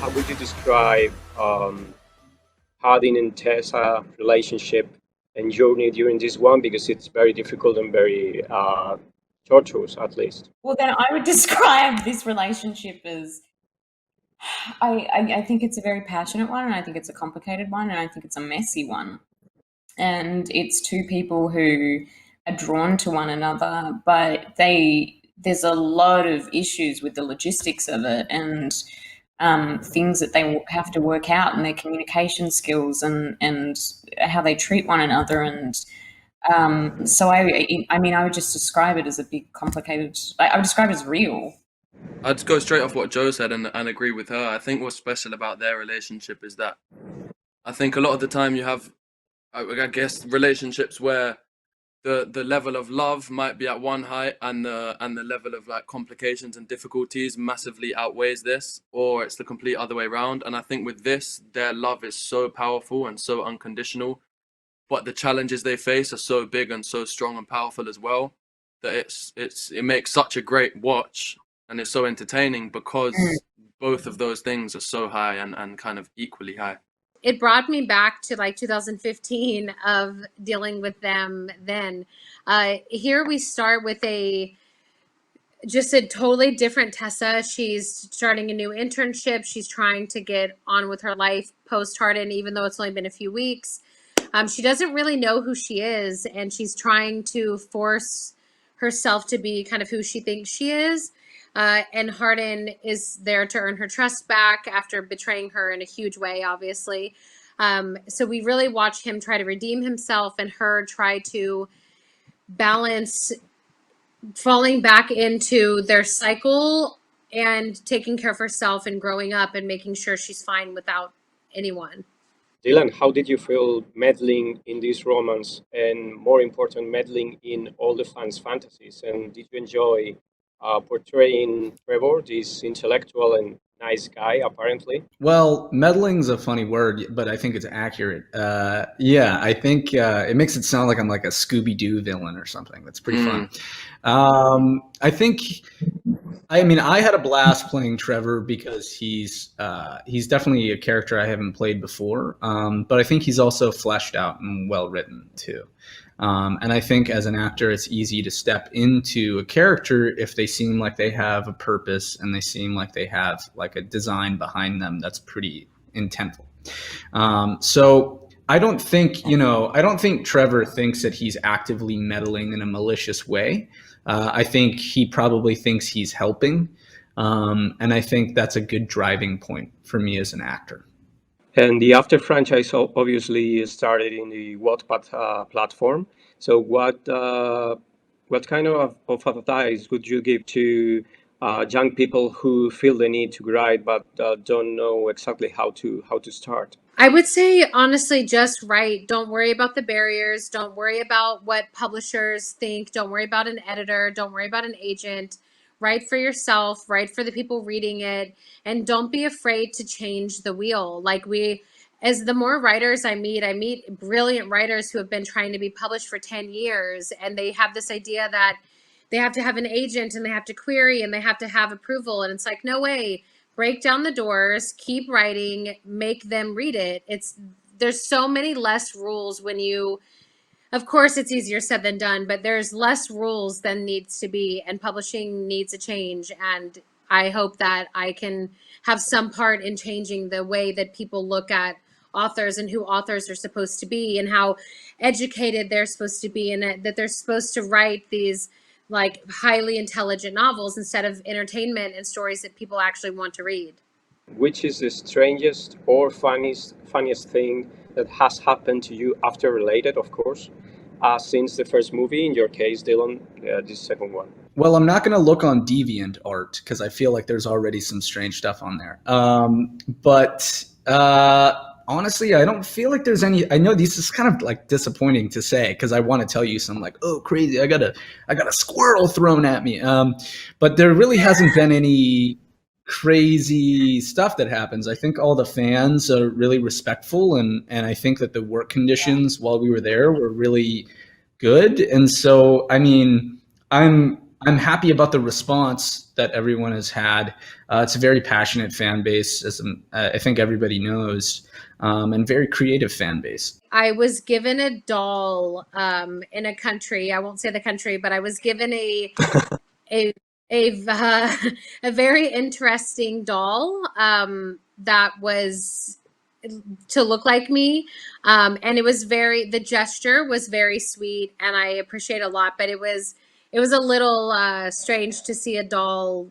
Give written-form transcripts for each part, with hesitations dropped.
how would you describe Hardin and Tessa relationship and journey during this one? Because it's very difficult and very torturous, at least. Well, then I would describe this relationship as I think it's a very passionate one, and I think it's a complicated one, and I think it's a messy one. And it's two people who are drawn to one another, but there's a lot of issues with the logistics of it, and things that they have to work out, and their communication skills, and how they treat one another. And so I mean, I would just describe it as a big complicated, I would describe it as real. I'd go straight off what Jo said and agree with her. I think what's special about their relationship is that I think a lot of the time you have, I guess, relationships where the level of love might be at one height, and the level of like complications and difficulties massively outweighs this, or it's the complete other way around. And I think with this, their love is so powerful and so unconditional, but the challenges they face are so big and so strong and powerful as well, that it makes such a great watch, and it's so entertaining because both of those things are so high and kind of equally high. It brought me back to like 2015 of dealing with them then. Here we start with just a totally different Tessa. She's starting a new internship. She's trying to get on with her life post-Hardin, even though it's only been a few weeks. She doesn't really know who she is, and she's trying to force herself to be kind of who she thinks she is. And Hardin is there to earn her trust back after betraying her in a huge way, obviously. So we really watch him try to redeem himself, and her try to balance falling back into their cycle and taking care of herself and growing up and making sure she's fine without anyone. Dylan, how did you feel meddling in this romance, and more important, meddling in all the fans' fantasies? And did you enjoy portraying Trevor, this intellectual and nice guy, apparently? Well, meddling's a funny word, but I think it's accurate. Yeah, I think it makes it sound like I'm like a Scooby-Doo villain or something. That's pretty fun. I think, I mean, I had a blast playing Trevor because he's definitely a character I haven't played before, but I think he's also fleshed out and well written too. And I think as an actor, it's easy to step into a character if they seem like they have a purpose and they seem like they have like a design behind them that's pretty intentful. So I don't think, I don't think Trevor thinks that he's actively meddling in a malicious way. I think he probably thinks he's helping. And I think that's a good driving point for me as an actor. And the After franchise obviously started in the Wattpad platform. So what kind of advice would you give to young people who feel the need to write but don't know exactly how to start? I would say, honestly, just write. Don't worry about the barriers. Don't worry about what publishers think. Don't worry about an editor. Don't worry about an agent. Write for yourself, write for the people reading it, and don't be afraid to change the wheel. Like as the more writers I meet brilliant writers who have been trying to be published for 10 years, and they have this idea that they have to have an agent and they have to query and they have to have approval. And it's like, no way, break down the doors, keep writing, make them read it. There's so many less rules when you, of course, it's easier said than done, but there's less rules than needs to be, and publishing needs a change. And I hope that I can have some part in changing the way that people look at authors and who authors are supposed to be and how educated they're supposed to be, and that they're supposed to write these like highly intelligent novels instead of entertainment and stories that people actually want to read. Which is the strangest or funniest thing that has happened to you, after related, of course, since the first movie, in your case, Dylan, this second one? Well, I'm not going to look on DeviantArt because I feel like there's already some strange stuff on there. But honestly, I don't feel like there's any. I know this is kind of like disappointing to say because I want to tell you some like, oh, crazy, I got a squirrel thrown at me. But there really hasn't been any crazy stuff that happens. I think all the fans are really respectful, and I think that the work conditions while we were there were really good. And so, I mean, I'm I'm happy about the response that everyone has had. It's a very passionate fan base, as I think everybody knows, and very creative fan base. I was given a doll in a country. I won't say the country, but I was given a a a very interesting doll that was to look like me, and it was the gesture was very sweet, and I appreciate a lot. But it was a little strange to see a doll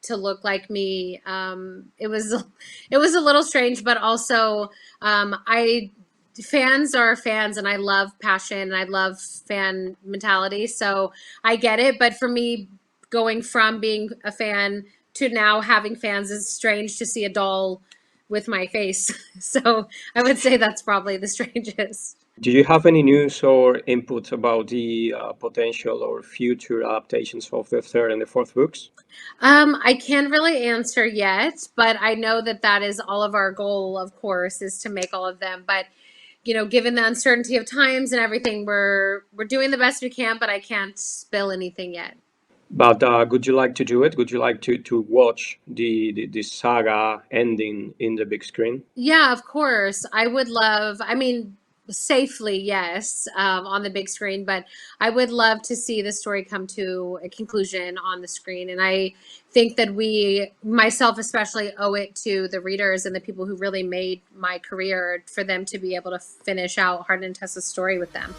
to look like me. It was a little strange, but also fans are fans, and I love passion, and I love fan mentality, so I get it. But for me, going from being a fan to now having fans is strange to see a doll with my face. So I would say that's probably the strangest. Do you have any news or input about the potential or future adaptations of the third and the fourth books? I can't really answer yet, but I know that is all of our goal, of course, is to make all of them. But you know, given the uncertainty of times and everything, we're doing the best we can, but I can't spill anything yet. But would you like to do it? Would you like to watch the saga ending in the big screen? Yeah, of course. I would love, I mean, safely, yes, on the big screen, but I would love to see the story come to a conclusion on the screen. And I think that myself especially, owe it to the readers and the people who really made my career for them to be able to finish out Hardin and Tessa's story with them.